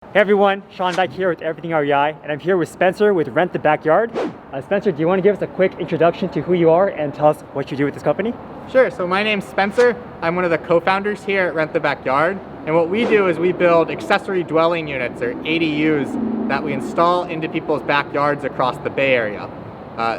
Hey everyone, Sean Dyke here with Everything REI, and I'm here with Spencer with Rent the Backyard. Spencer, do you want to give us a quick introduction to who you are and tell us what you do with this company? Sure, so my name's Spencer. I'm one of the co-founders here at Rent the Backyard. And what we do is we build accessory dwelling units, or ADUs, that we install into people's backyards across the Bay Area.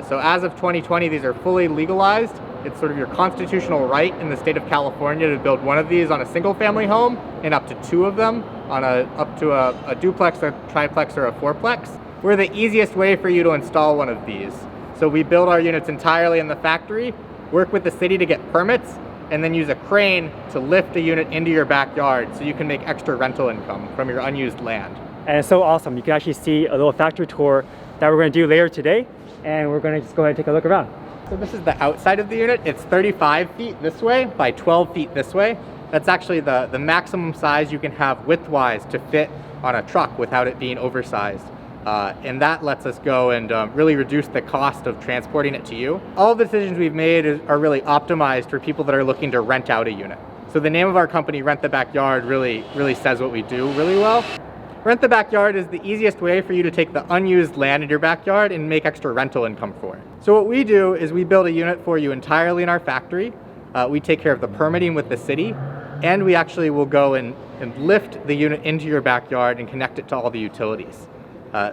So as of 2020, these are fully legalized. It's sort of your constitutional right in the state of California to build one of these on a single family home and up to two of them on up to a duplex, a triplex, or a fourplex. We're the easiest way for you to install one of these. So we build our units entirely in the factory, work with the city to get permits, and then use a crane to lift a unit into your backyard so you can make extra rental income from your unused land. And it's so awesome. You can actually see a little factory tour that we're going to do later today, and we're going to just go ahead and take a look around. So this is the outside of the unit. It's 35 feet this way by 12 feet this way. That's actually the maximum size you can have widthwise to fit on a truck without it being oversized. And that lets us go and really reduce the cost of transporting it to you. All the decisions we've made are really optimized for people that are looking to rent out a unit. So the name of our company, Rent the Backyard, really says what we do really well. Rent the Backyard is the easiest way for you to take the unused land in your backyard and make extra rental income for it. So what we do is we build a unit for you entirely in our factory. We take care of the permitting with the city, and we actually will go and lift the unit into your backyard and connect it to all the utilities.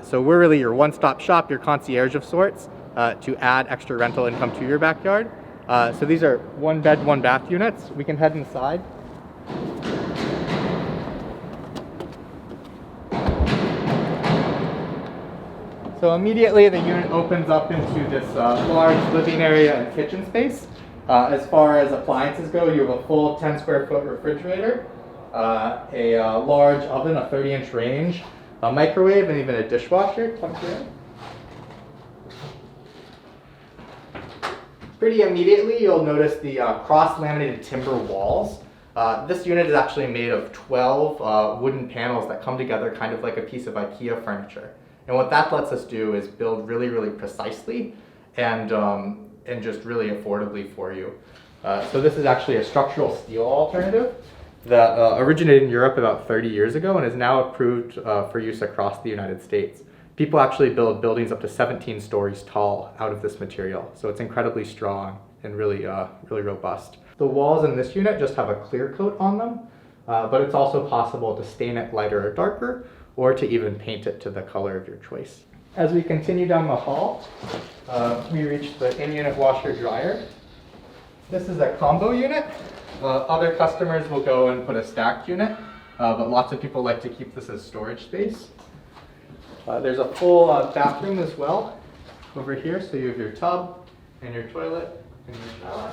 So we're really your one-stop shop, your concierge of sorts, to add extra rental income to your backyard. So these are one bed, one bath units. We can head inside. So immediately the unit opens up into this large living area and kitchen space. As far as appliances go, you have a full 10 square foot refrigerator, a large oven, a 30-inch range, a microwave, and even a dishwasher tucked in. Pretty immediately you'll notice the cross-laminated timber walls. This unit is actually made of 12 wooden panels that come together kind of like a piece of IKEA furniture. And what that lets us do is build really precisely and just really affordably for you. So this is actually a structural steel alternative that originated in Europe about 30 years ago and is now approved for use across the United States. People actually build buildings up to 17 stories tall out of this material. So it's incredibly strong and really robust. The walls in this unit just have a clear coat on them, but it's also possible to stain it lighter or darker, or to even paint it to the color of your choice. As we continue down the hall, we reach the in-unit washer dryer. This is a combo unit. Other customers will go and put a stacked unit, but lots of people like to keep this as storage space. There's a full bathroom as well over here, so you have your tub and your toilet and your shower.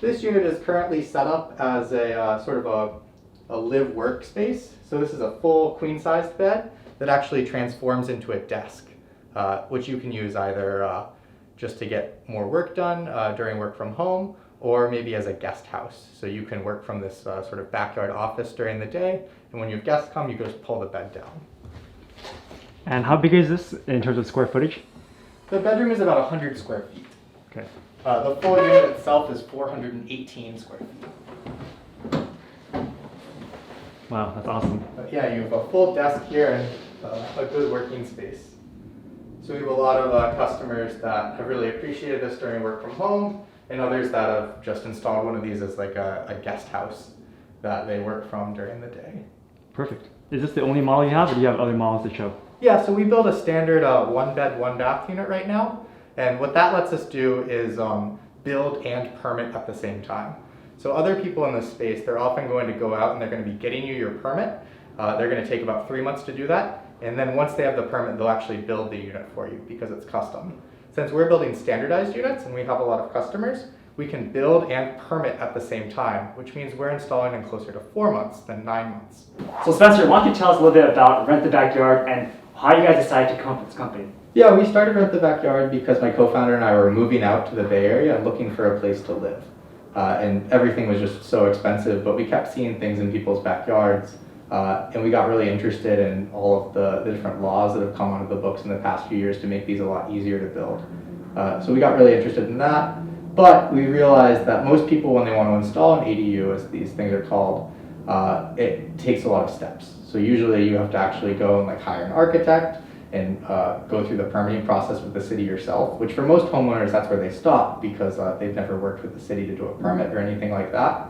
This unit is currently set up as a sort of a live workspace. So this is a full queen-sized bed that actually transforms into a desk, which you can use either just to get more work done during work from home, or maybe as a guest house. So you can work from this sort of backyard office during the day, and when your guests come, you just pull the bed down. And how big is this in terms of square footage? The bedroom is about 100 square feet. Okay. The full unit itself is 418 square feet. Wow, that's awesome. But yeah, you have a full desk here and a good working space. So we have a lot of customers that have really appreciated this during work from home, and others that have just installed one of these as like a guest house that they work from during the day. Perfect. Is this the only model you have, or do you have other models to show? Yeah, so we build a standard one bed, one bath unit right now. And what that lets us do is build and permit at the same time. So other people in this space, they're often going to go out and they're going to be getting you your permit. They're going to take about 3 months to do that. And then once they have the permit, they'll actually build the unit for you because it's custom. Since we're building standardized units and we have a lot of customers, we can build and permit at the same time, which means we're installing in closer to 4 months than 9 months. So Spencer, why don't you tell us a little bit about Rent the Backyard and how you guys decided to come up with this company? Yeah, we started Rent the Backyard because my co-founder and I were moving out to the Bay Area and looking for a place to live. And everything was just so expensive, but we kept seeing things in people's backyards. And we got really interested in all of the different laws that have come out of the books in the past few years to make these a lot easier to build. So we got really interested in that. But we realized that most people, when they want to install an ADU, as these things are called, it takes a lot of steps. So usually you have to actually go and like hire an architect and go through the permitting process with the city yourself, which for most homeowners, that's where they stop because they've never worked with the city to do a permit or anything like that.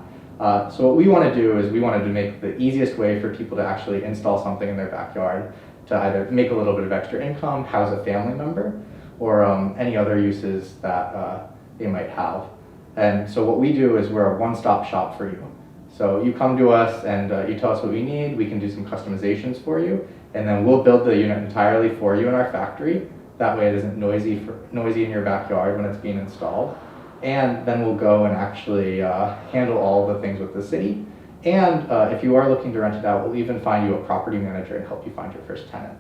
So what we want to do is we wanted to make the easiest way for people to actually install something in their backyard to either make a little bit of extra income, house a family member, or any other uses that they might have. And so what we do is we're a one-stop shop for you. So you come to us and you tell us what we need, we can do some customizations for you, and then we'll build the unit entirely for you in our factory. That way it isn't noisy in your backyard when it's being installed. And then we'll go and actually handle all the things with the city. And if you are looking to rent it out, we'll even find you a property manager and help you find your first tenant.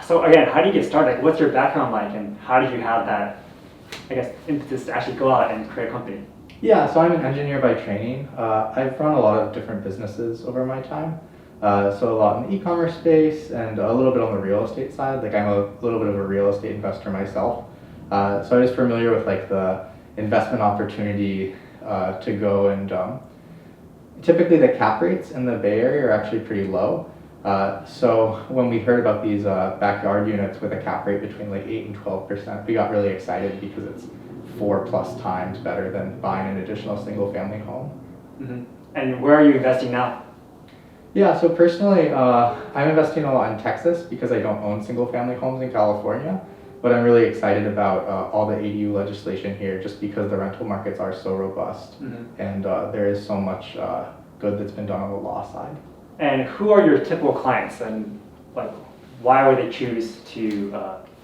So again, how do you get started? Like, what's your background like, and how did you have that, I guess, impetus to actually go out and create a company? Yeah, so I'm an engineer by training. I've run a lot of different businesses over my time. So a lot in the e-commerce space and a little bit on the real estate side. Like I'm a little bit of a real estate investor myself. So I was familiar with like the investment opportunity to go and typically the cap rates in the Bay Area are actually pretty low. So when we heard about these backyard units with a cap rate between like 8 and 12%, we got really excited because it's 4+ times better than buying an additional single family home. Mm-hmm. And where are you investing now? Yeah, so personally, I'm investing a lot in Texas because I don't own single family homes in California, but I'm really excited about all the ADU legislation here just because the rental markets are so robust. Mm-hmm. And there is so much good that's been done on the law side. And who are your typical clients, and like why would they choose to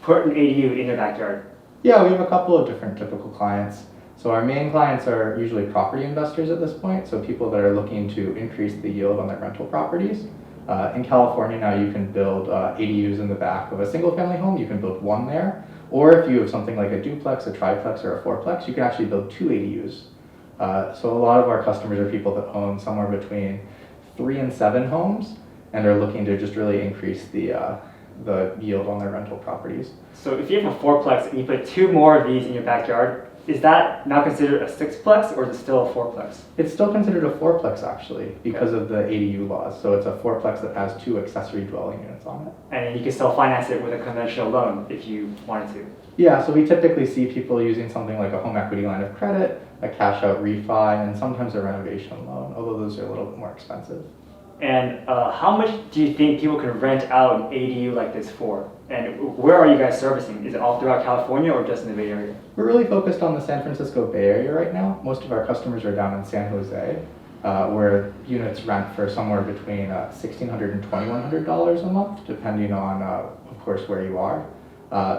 put an ADU in their backyard? Yeah, we have a couple of different typical clients. So our main clients are usually property investors at this point, so people that are looking to increase the yield on their rental properties. In California now you can build ADUs in the back of a single family home, you can build one there, or if you have something like a duplex, a triplex, or a fourplex, you can actually build 2 ADUs. So a lot of our customers are people that own somewhere between 3 and 7 homes and are looking to just really increase the yield on their rental properties. So if you have a 4-plex and you put 2 more of these in your backyard, is that now considered a 6-plex or is it still a 4-plex? It's still considered a 4-plex actually because of the ADU laws. So it's a 4-plex that has 2 accessory dwelling units on it. And you can still finance it with a conventional loan if you wanted to. Yeah, so we typically see people using something like a home equity line of credit, a cash out refi, and sometimes a renovation loan, although those are a little bit more expensive. And how much do you think people can rent out an ADU like this for? And where are you guys servicing? Is it all throughout California or just in the Bay Area? We're really focused on the San Francisco Bay Area right now. Most of our customers are down in San Jose, where units rent for somewhere between $1,600 and $2,100 a month, depending on, of course, where you are.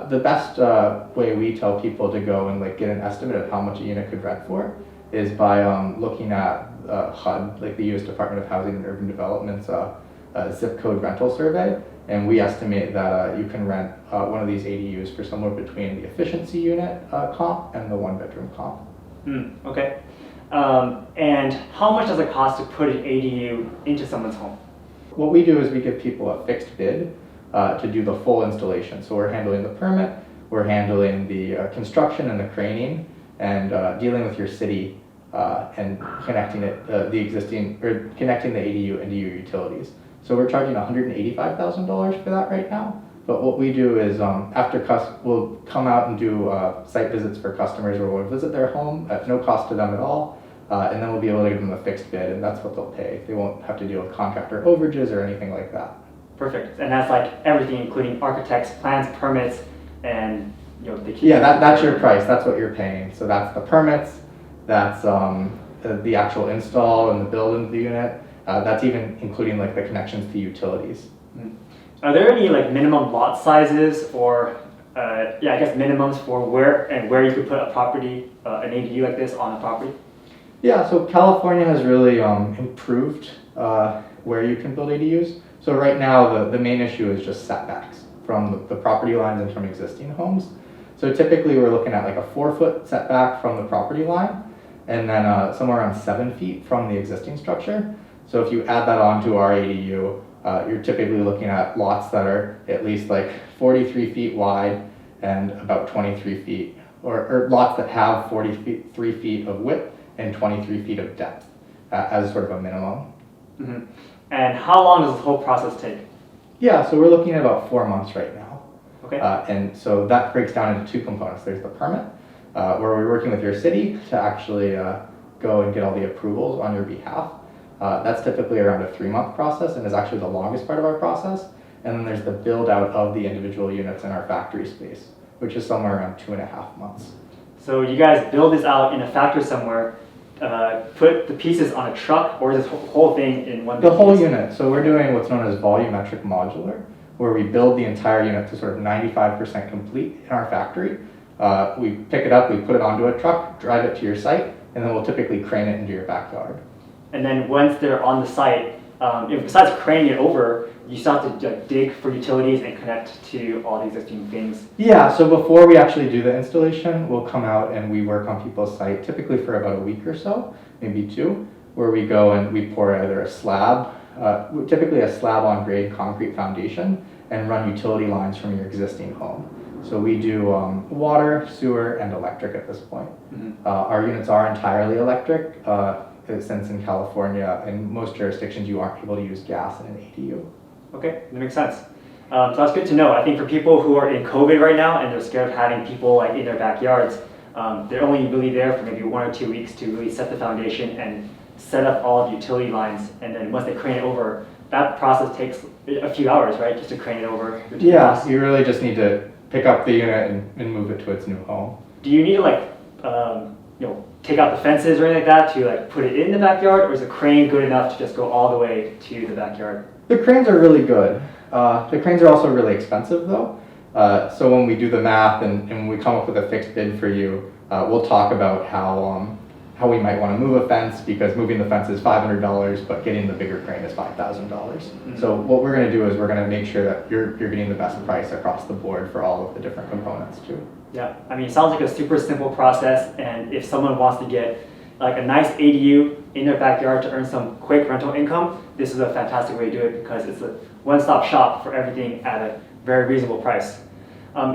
The best way we tell people to go and like get an estimate of how much a unit could rent for is by looking at HUD, like the U.S. Department of Housing and Urban Development's zip code rental survey, and we estimate that you can rent one of these ADUs for somewhere between the efficiency unit comp and the 1-bedroom comp. Okay. And how much does it cost to put an ADU into someone's home? What we do is we give people a fixed bid to do the full installation. So we're handling the permit, we're handling the construction and the craning, and dealing with your city and connecting it, connecting the ADU into your utilities. So we're charging $185,000 for that right now. But what we do is we'll come out and do site visits for customers where we'll visit their home at no cost to them at all. And then we'll be able to give them a fixed bid, and that's what they'll pay. They won't have to deal with contractor overages or anything like that. Perfect. And that's like everything, including architects, plans, permits, and the key. Yeah, that's your price. That's what you're paying. So that's the permits, that's the actual install and the build into the unit. That's even including like the connections to utilities. Are there any like minimum lot sizes or I guess minimums for where you could put a property, an ADU like this on a property? Yeah, so California has really improved where you can build ADUs. So right now the main issue is just setbacks from the property lines and from existing homes. So typically we're looking at like a 4-foot setback from the property line and then somewhere around 7 feet from the existing structure. So if you add that onto our ADU, you're typically looking at lots that are at least like 43 feet wide and about 23 feet, or lots that have 43 feet of width and 23 feet of depth as sort of a minimum. Mm-hmm. And how long does this whole process take? Yeah, so we're looking at about 4 months right now. Okay. And so that breaks down into two components. There's the permit, where we're working with your city to actually go and get all the approvals on your behalf. That's typically around a 3-month process and is actually the longest part of our process. And then there's the build out of the individual units in our factory space, which is somewhere around 2.5 months. So you guys build this out in a factory somewhere, put the pieces on a truck, or this whole thing in one? The whole unit. So we're doing what's known as volumetric modular, where we build the entire unit to sort of 95% complete in our factory. We pick it up, we put it onto a truck, drive it to your site, and then we'll typically crane it into your backyard. And then once they're on the site, besides craning it over, you still have to dig for utilities and connect to all the existing things. Yeah, so before we actually do the installation, we'll come out and we work on people's site, typically for about a week or so, maybe 2, where we go and we pour either a slab, typically a slab on grade concrete foundation, and run utility lines from your existing home. So we do water, sewer, and electric at this point. Mm-hmm. Our units are entirely electric, since in California, in most jurisdictions, you aren't able to use gas in an ADU. Okay, that makes sense. So that's good to know. I think for people who are in COVID right now and they're scared of having people like in their backyards, they're only really there for maybe 1 or 2 weeks to really set the foundation and set up all the utility lines. And then once they crane it over, that process takes a few hours, right? Just to crane it over. Yeah, you really just need to pick up the unit and move it to its new home. Do you need to take out the fences or anything like that to put it in the backyard, or is the crane good enough to just go all the way to the backyard? The cranes are really good. The cranes are also really expensive though. So when we do the math and we come up with a fixed bid for you, we'll talk about how we might want to move a fence, because moving the fence is $500, but getting the bigger crane is $5,000. Mm-hmm. So what we're going to do is we're going to make sure that you're getting the best price across the board for all of the different components too. Yeah, I mean, it sounds like a super simple process, and if someone wants to get like a nice ADU in their backyard to earn some quick rental income, this is a fantastic way to do it because it's a one-stop shop for everything at a very reasonable price.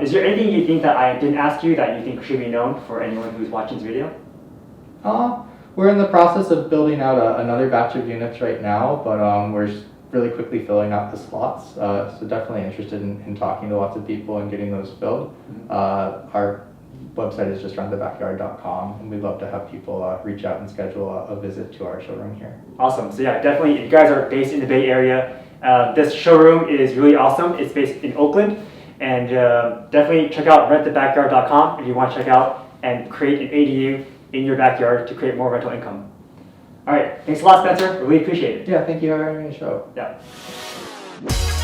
Is there anything you think that I didn't ask you that you think should be known for anyone who's watching this video? We're in the process of building out another batch of units right now, but we're really quickly filling out the slots. So definitely interested in talking to lots of people and getting those filled. Our website is just runthebackyard.com, and we'd love to have people reach out and schedule a visit to our showroom here. Awesome. So yeah, definitely, if you guys are based in the Bay Area, this showroom is really awesome. It's based in Oakland, and definitely check out renthebackyard.com if you want to check out and create an ADU in your backyard to create more rental income. All right, thanks a lot, Spencer. I really appreciate it. Yeah, thank you for having me on the show. Yeah.